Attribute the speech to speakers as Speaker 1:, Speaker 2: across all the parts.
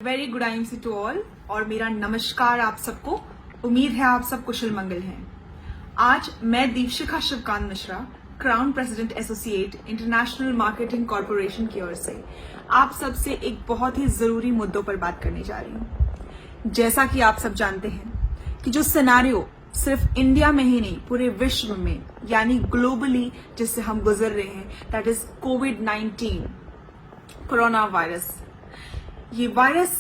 Speaker 1: Very good evening to all और मेरा नमस्कार आप सबको। उम्मीद है आप सब कुशल मंगल हैं। आज मैं Deepshikha Shivkant Mishra, crown president associate international marketing corporation की ओर से आप सबसे एक बहुत ही जरूरी मुद्दों पर बात करने जा रही हूँ। जैसा कि आप सब जानते हैं कि जो सिनेरियो सिर्फ इंडिया में ही नहीं पूरे विश्व में यानी ग्लोबली जिससे हम गुजर रहे हैं, that is covid corona virus. ये वायरस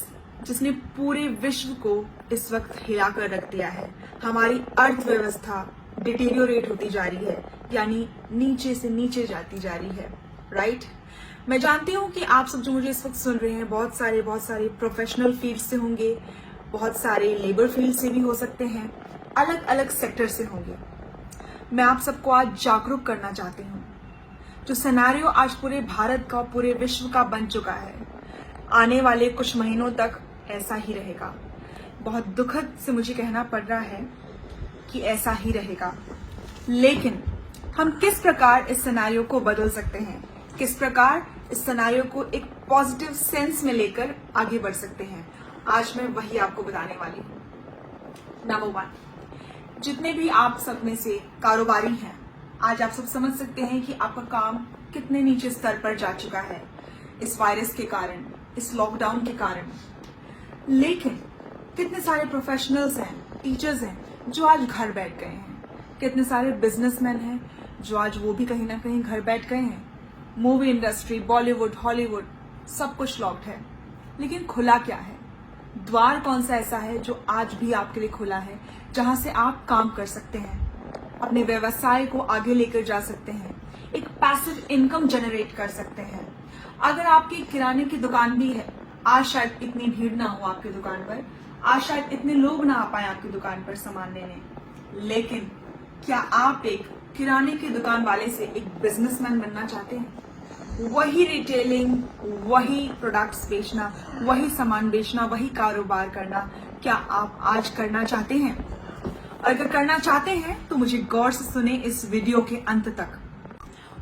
Speaker 1: जिसने पूरे विश्व को इस वक्त हिलाकर रख दिया है। हमारी अर्थव्यवस्था डिटेरियोरेट होती जा रही है, यानी नीचे से नीचे जाती जा रही है। राइट? मैं जानती हूं कि आप सब जो मुझे इस वक्त सुन रहे हैं बहुत सारे प्रोफेशनल फील्ड से होंगे, बहुत सारे लेबर फील्ड से भी हो सकते हैं, अलग अलग सेक्टर से होंगे। मैं आप सबको आज जागरूक करना चाहती हूँ। जो सिनेरियो आज पूरे भारत का, पूरे विश्व का बन चुका है, आने वाले कुछ महीनों तक ऐसा ही रहेगा। बहुत दुखद से मुझे कहना पड़ रहा है कि ऐसा ही रहेगा, लेकिन हम किस प्रकार इस सिनेरियो को बदल सकते हैं, किस प्रकार इस सिनेरियो को एक पॉजिटिव सेंस में लेकर आगे बढ़ सकते हैं, आज मैं वही आपको बताने वाली हूँ। नंबर 1, जितने भी आप सब में से कारोबारी हैं, आज आप सब समझ सकते हैं कि आपका काम कितने नीचे स्तर पर जा चुका है इस वायरस के कारण, इस लॉकडाउन के कारण। लेकिन कितने सारे प्रोफेशनल्स हैं, टीचर्स हैं जो आज घर बैठ गए हैं, कितने सारे बिजनेसमैन हैं जो आज वो भी कहीं ना कहीं घर बैठ गए हैं। मूवी इंडस्ट्री, बॉलीवुड, हॉलीवुड सब कुछ लॉक्ड है, लेकिन खुला क्या है? द्वार कौन सा ऐसा है जो आज भी आपके लिए खुला है, जहां से आप काम कर सकते हैं, अपने व्यवसाय को आगे लेकर जा सकते हैं, एक पैसिव इनकम जनरेट कर सकते हैं। अगर आपकी किराने की दुकान भी है, आज शायद इतनी भीड़ ना हो आपकी दुकान पर, आज शायद इतने लोग ना आ पाए आपकी दुकान पर सामान लेने, लेकिन क्या आप एक किराने की दुकान वाले से एक बिजनेसमैन बनना चाहते हैं? वही रिटेलिंग, वही प्रोडक्ट्स बेचना, वही सामान बेचना, वही कारोबार करना, क्या आप आज करना चाहते हैं? अगर करना चाहते हैं तो मुझे गौर से सुने इस वीडियो के अंत तक।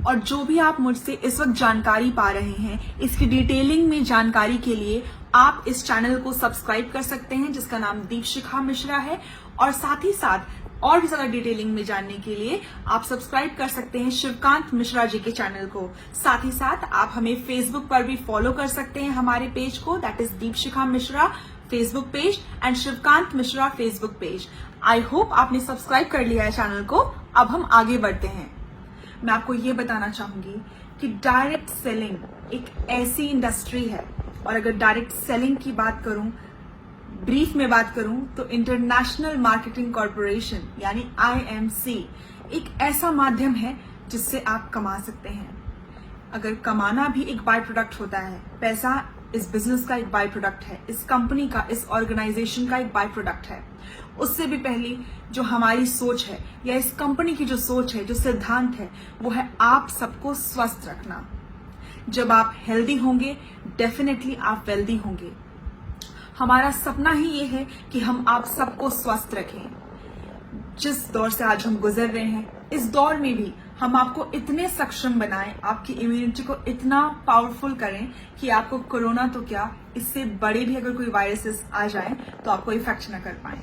Speaker 1: और जो भी आप मुझसे इस वक्त जानकारी पा रहे हैं, इसकी डिटेलिंग में जानकारी के लिए आप इस चैनल को सब्सक्राइब कर सकते हैं जिसका नाम दीपशिखा मिश्रा है, और साथ ही साथ और भी ज्यादा डिटेलिंग में जानने के लिए आप सब्सक्राइब कर सकते हैं शिवकांत मिश्रा जी के चैनल को। साथ ही साथ आप हमें फेसबुक पर भी फॉलो कर सकते हैं, हमारे पेज को, that is Deepshikha Mishra Facebook page and Shivkant Mishra Facebook page. I hope आपने सब्सक्राइब कर लिया है चैनल को। अब हम आगे बढ़ते हैं। मैं आपको ये बताना चाहूंगी कि डायरेक्ट सेलिंग एक ऐसी इंडस्ट्री है, और अगर डायरेक्ट सेलिंग की बात करूं, ब्रीफ में बात करूं, तो इंटरनेशनल मार्केटिंग कॉरपोरेशन यानी IMC एक ऐसा माध्यम है जिससे आप कमा सकते हैं। अगर कमाना भी एक बाय प्रोडक्ट होता है, पैसा इस बिजनेस का एक बाय प्रोडक्ट है, इस कंपनी का, इस ऑर्गेनाइजेशन का एक बाय प्रोडक्ट है। उससे भी पहले जो हमारी सोच है या इस कंपनी की जो सोच है, जो सिद्धांत है, वो है आप सबको स्वस्थ रखना। जब आप हेल्दी होंगे, डेफिनेटली आप वेल्दी होंगे। हमारा सपना ही ये है कि हम आप सबको स्वस्थ रखें। जिस दौर से आज हम गुजर रहे हैं, इस दौर में भी हम आपको इतने सक्षम बनाएं, आपकी इम्यूनिटी को इतना पावरफुल करें कि आपको कोरोना तो क्या, इससे बड़े भी अगर कोई वायरसेस आ जाएं तो आपको इफेक्ट न कर पाए।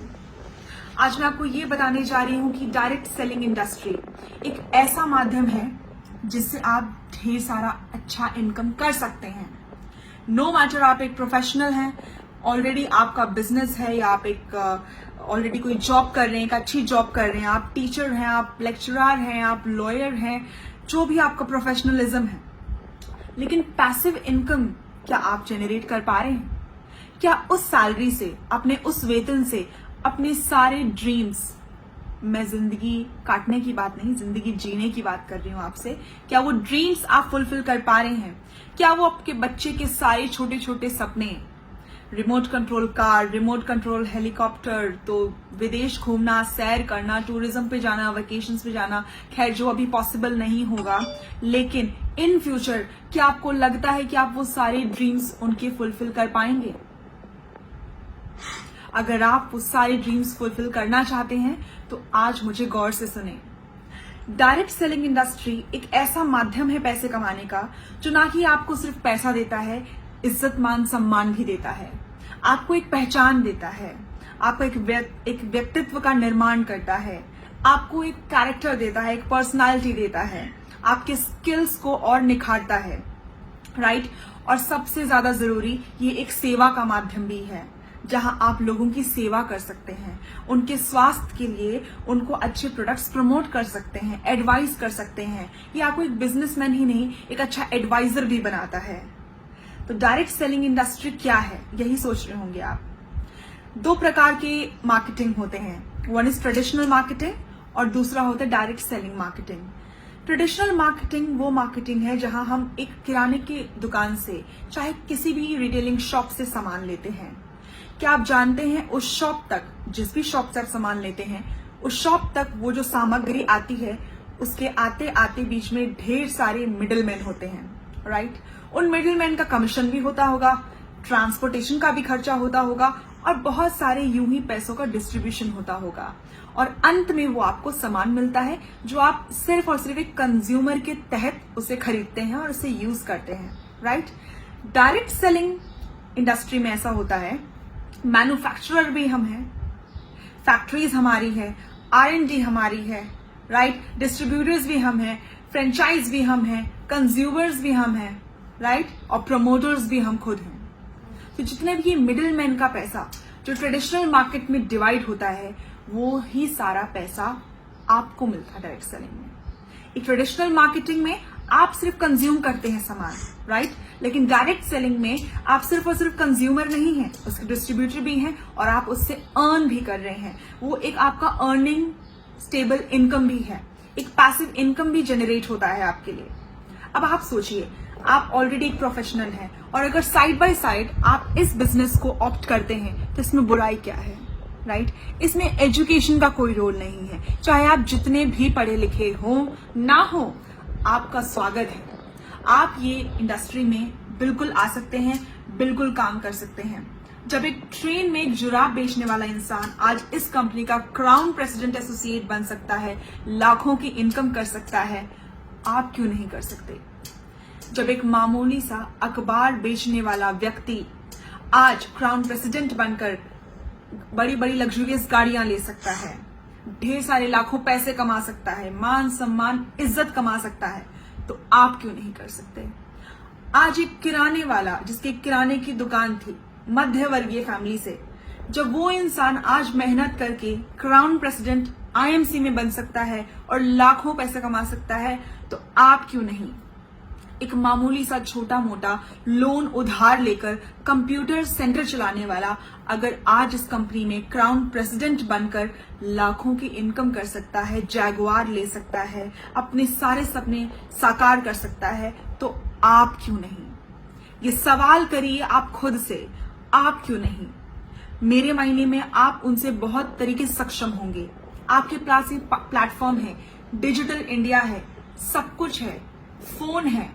Speaker 1: आज मैं आपको ये बताने जा रही हूं कि डायरेक्ट सेलिंग इंडस्ट्री एक ऐसा माध्यम है जिससे आप ढेर सारा अच्छा इनकम कर सकते हैं। नो मैटर आप एक प्रोफेशनल हैं, ऑलरेडी आपका बिजनेस है, या आप एक ऑलरेडी कोई जॉब कर रहे हैं, एक अच्छी जॉब कर रहे हैं, आप टीचर हैं, आप लेक्चरर हैं, आप लॉयर हैं, जो भी आपका प्रोफेशनलिज्म है, लेकिन पैसिव इनकम क्या आप जनरेट कर पा रहे हैं? क्या उस सैलरी से, अपने उस वेतन से अपने सारे ड्रीम्स, मैं जिंदगी काटने की बात नहीं, जिंदगी जीने की बात कर रही हूं आपसे, क्या वो ड्रीम्स आप फुलफिल कर पा रहे हैं? क्या वो आपके बच्चे के सारे छोटे छोटे सपने, remote control car, remote control helicopter, तो विदेश घूमना, सैर करना, टूरिज्म पे जाना, वेकेशंस पे जाना, खैर जो अभी पॉसिबल नहीं होगा, लेकिन इन फ्यूचर क्या आपको लगता है कि आप वो सारे ड्रीम्स उनके फुलफिल कर पाएंगे? अगर आप वो सारे ड्रीम्स फुलफिल करना चाहते हैं तो आज मुझे गौर से सुने। डायरेक्ट सेलिंग इंडस्ट्री एक ऐसा माध्यम है पैसे कमाने का जो ना कि आपको सिर्फ पैसा देता है, इज्जत मान सम्मान भी देता है। आपको एक पहचान देता है, आपको एक व्यक्तित्व का निर्माण करता है, आपको एक कैरेक्टर देता है, एक पर्सनालिटी देता है, आपके स्किल्स को और निखारता है, राइट। और सबसे ज्यादा जरूरी, ये एक सेवा का माध्यम भी है, जहां आप लोगों की सेवा कर सकते हैं, उनके स्वास्थ्य के लिए उनको अच्छे प्रोडक्ट्स प्रमोट कर सकते हैं, एडवाइस कर सकते हैं। ये आपको एक बिजनेसमैन ही नहीं, एक अच्छा एडवाइजर भी बनाता है। तो डायरेक्ट सेलिंग इंडस्ट्री क्या है, यही सोच रहे होंगे आप। 2 प्रकार के मार्केटिंग होते हैं, वन इज ट्रेडिशनल मार्केटिंग और दूसरा होता है direct selling marketing. Traditional marketing वो मार्केटिंग है जहां हम एक किराने की दुकान से, चाहे किसी भी रिटेलिंग शॉप से सामान लेते हैं। क्या आप जानते हैं उस शॉप तक, जिस भी शॉप से आप सामान लेते हैं, उस शॉप तक वो जो सामग्री आती है, उसके आते आते बीच में ढेर सारे मिडिलमैन होते हैं, राइट। उन मिडिलमैन का कमीशन भी होता होगा, ट्रांसपोर्टेशन का भी खर्चा होता होगा और बहुत सारे यूं ही पैसों का डिस्ट्रीब्यूशन होता होगा, और अंत में वो आपको सामान मिलता है जो आप सिर्फ और सिर्फ एक कंज्यूमर के तहत उसे खरीदते हैं और उसे यूज करते हैं, राइट। डायरेक्ट सेलिंग इंडस्ट्री में ऐसा होता है, मैन्युफैक्चरर भी हम हैं, फैक्ट्रीज हमारी है, R&D हमारी है, राइट, डिस्ट्रीब्यूटर्स भी हम हैं, फ्रेंचाइज भी हम हैं, कंज्यूमर्स भी हम हैं, राइट, और प्रमोटर्स भी हम खुद हैं। तो जितने भी मिडिल मैन का पैसा जो ट्रेडिशनल मार्केट में डिवाइड होता है, वो ही सारा पैसा आपको मिलता है डायरेक्ट सेलिंग में। एक ट्रेडिशनल मार्केटिंग में आप सिर्फ कंज्यूम करते हैं सामान, राइट, लेकिन डायरेक्ट सेलिंग में आप सिर्फ और सिर्फ कंज्यूमर नहीं हैं, उसके डिस्ट्रीब्यूटर भी हैं और आप उससे अर्न भी कर रहे हैं। वो एक आपका अर्निंग स्टेबल इनकम भी है, एक पैसिव इनकम भी जनरेट होता है आपके लिए। अब आप सोचिए, आप ऑलरेडी एक प्रोफेशनल हैं और अगर साइड बाय साइड आप इस बिजनेस को ऑप्ट करते हैं तो इसमें बुराई क्या है, राइट। इसमें एजुकेशन का कोई रोल नहीं है, चाहे आप जितने भी पढ़े लिखे हो ना हो, आपका स्वागत है। आप ये इंडस्ट्री में बिल्कुल आ सकते हैं, बिल्कुल काम कर सकते हैं। जब एक ट्रेन में एक जुराब बेचने वाला इंसान आज इस कंपनी का क्राउन प्रेसिडेंट एसोसिएट बन सकता है, लाखों की इनकम कर सकता है, आप क्यों नहीं कर सकते। जब एक मामूली सा अखबार बेचने वाला व्यक्ति आज क्राउन प्रेसिडेंट बनकर बड़ी बड़ी लग्जरियस गाड़ियां ले सकता है, ढेर सारे लाखों पैसे कमा सकता है, मान सम्मान इज्जत कमा सकता है, तो आप क्यों नहीं कर सकते। आज एक किराने वाला, जिसकी किराने की दुकान थी, मध्य वर्गीय फैमिली से, जब वो इंसान आज मेहनत करके क्राउन प्रेसिडेंट IMC में बन सकता है और लाखों पैसे कमा सकता है, तो आप क्यों नहीं। एक मामूली सा छोटा मोटा लोन उधार लेकर कंप्यूटर सेंटर चलाने वाला अगर आज इस कंपनी में क्राउन प्रेसिडेंट बनकर लाखों की इनकम कर सकता है, जैगुआर ले सकता है, अपने सारे सपने साकार कर सकता है, तो आप क्यों नहीं। ये सवाल करिए आप खुद से, आप क्यों नहीं। मेरे मायने में आप उनसे बहुत तरीके सक्षम होंगे। आपके पास ये प्लेटफॉर्म है, डिजिटल इंडिया है, सब कुछ है, फोन है,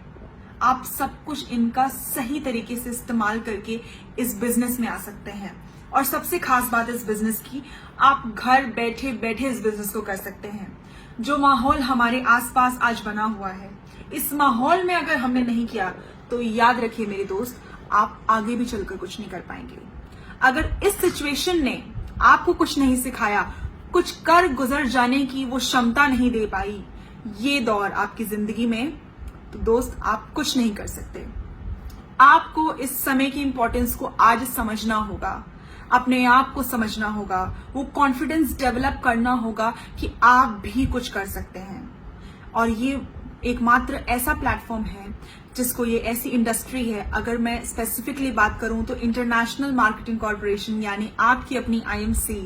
Speaker 1: आप सब कुछ इनका सही तरीके से इस्तेमाल करके इस बिजनेस में आ सकते हैं। और सबसे खास बात इस बिजनेस की, आप घर बैठे बैठे इस बिजनेस को कर सकते हैं। जो माहौल हमारे आसपास आज बना हुआ है, इस माहौल में अगर हमने नहीं किया तो याद रखिए मेरे दोस्त, आप आगे भी चलकर कुछ नहीं कर पाएंगे। अगर इस सिचुएशन ने आपको कुछ नहीं सिखाया, कुछ कर गुजर जाने की वो क्षमता नहीं दे पाई ये दौर आपकी जिंदगी में, तो दोस्त आप कुछ नहीं कर सकते। आपको इस समय की इंपॉर्टेंस को आज समझना होगा, अपने आप को समझना होगा, वो कॉन्फिडेंस डेवलप करना होगा कि आप भी कुछ कर सकते हैं। और ये एकमात्र ऐसा प्लेटफॉर्म है जिसको, ये ऐसी इंडस्ट्री है, अगर मैं स्पेसिफिकली बात करूं तो इंटरनेशनल मार्केटिंग कॉर्पोरेशन यानी आपकी अपनी IMC,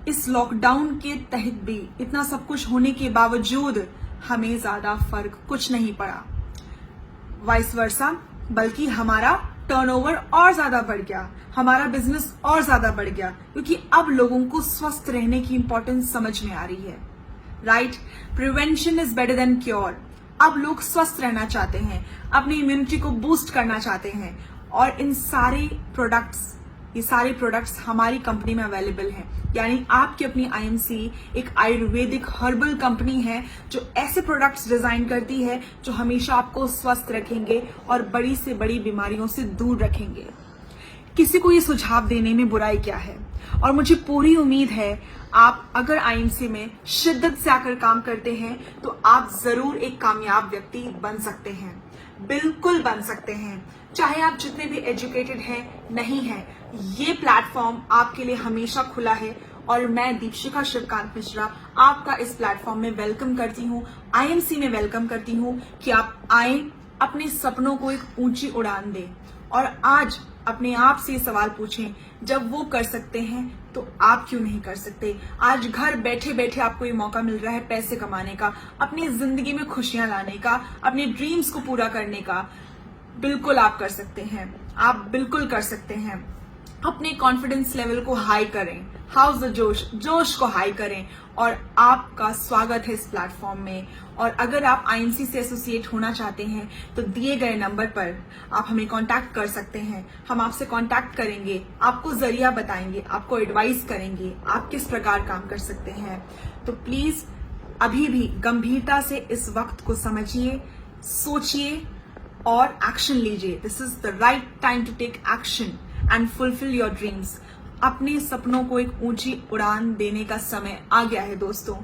Speaker 1: इस लॉकडाउन के तहत भी इतना सब कुछ होने के बावजूद हमें ज्यादा फर्क कुछ नहीं पड़ा, वाइस वर्सा, बल्कि हमारा टर्नओवर और ज्यादा बढ़ गया, हमारा बिजनेस और ज्यादा बढ़ गया, क्योंकि अब लोगों को स्वस्थ रहने की इंपॉर्टेंस समझ में आ रही है, right. Prevention is better than cure. अब लोग स्वस्थ रहना चाहते हैं, अपनी इम्यूनिटी को बूस्ट करना चाहते हैं, और इन सारे प्रोडक्ट्स, ये सारे प्रोडक्ट्स हमारी कंपनी में अवेलेबल हैं। यानी आपकी अपनी IMC एक आयुर्वेदिक हर्बल कंपनी है जो ऐसे प्रोडक्ट्स डिजाइन करती है जो हमेशा आपको स्वस्थ रखेंगे और बड़ी से बड़ी बीमारियों से दूर रखेंगे। किसी को ये सुझाव देने में बुराई क्या है। और मुझे पूरी उम्मीद है आप अगर आईएमसी में शिद्दत से आकर काम करते हैं तो आप जरूर एक कामयाब व्यक्ति बन सकते हैं, बिल्कुल बन सकते हैं। चाहे आप जितने भी एजुकेटेड हैं नहीं हैं, ये प्लेटफॉर्म आपके लिए हमेशा खुला है और मैं दीपशिखा शिवकांत मिश्रा आपका इस प्लेटफॉर्म में वेलकम करती हूँ, आईएमसी में वेलकम करती हूँ कि आप आए, अपने सपनों को एक ऊंची उड़ान दें और आज अपने आप से सवाल पूछें, जब वो कर सकते हैं तो आप क्यों नहीं कर सकते। आज घर बैठे बैठे आपको ये मौका मिल रहा है पैसे कमाने का, अपनी जिंदगी में खुशियां लाने का, अपने ड्रीम्स को पूरा करने का। बिल्कुल आप कर सकते हैं, आप बिल्कुल कर सकते हैं। अपने कॉन्फिडेंस लेवल को हाई करें, हाउस द जोश को हाई करें और आपका स्वागत है इस प्लेटफॉर्म में। और अगर आप आईएमसी से एसोसिएट होना चाहते हैं तो दिए गए नंबर पर आप हमें कांटेक्ट कर सकते हैं। हम आपसे कांटेक्ट करेंगे, आपको जरिया बताएंगे, आपको एडवाइस करेंगे आप किस प्रकार काम कर सकते हैं। तो प्लीज अभी भी गंभीरता से इस वक्त को समझिए, सोचिए और एक्शन लीजिए। This is the right time to take action and fulfil your dreams. अपने सपनों को एक ऊंची उड़ान देने का समय आ गया है दोस्तों।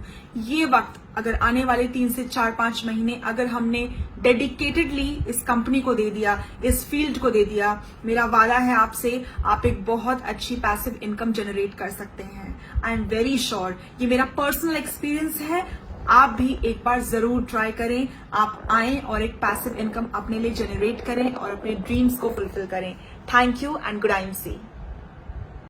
Speaker 1: ये वक्त अगर आने वाले 3 से 4-5 महीने अगर हमने डेडिकेटेडली इस कंपनी को दे दिया, इस फील्ड को दे दिया, मेरा वादा है आपसे, आप एक बहुत अच्छी पैसिव इनकम जनरेट कर सकते हैं। आई एम वेरी श्योर, ये मेरा पर्सनल एक्सपीरियंस है। आप भी एक बार जरूर ट्राई करें, आप आएं और एक पैसिव इनकम अपने लिए जनरेट करें और अपने ड्रीम्स को फुलफिल करें। Thank you and good IMC.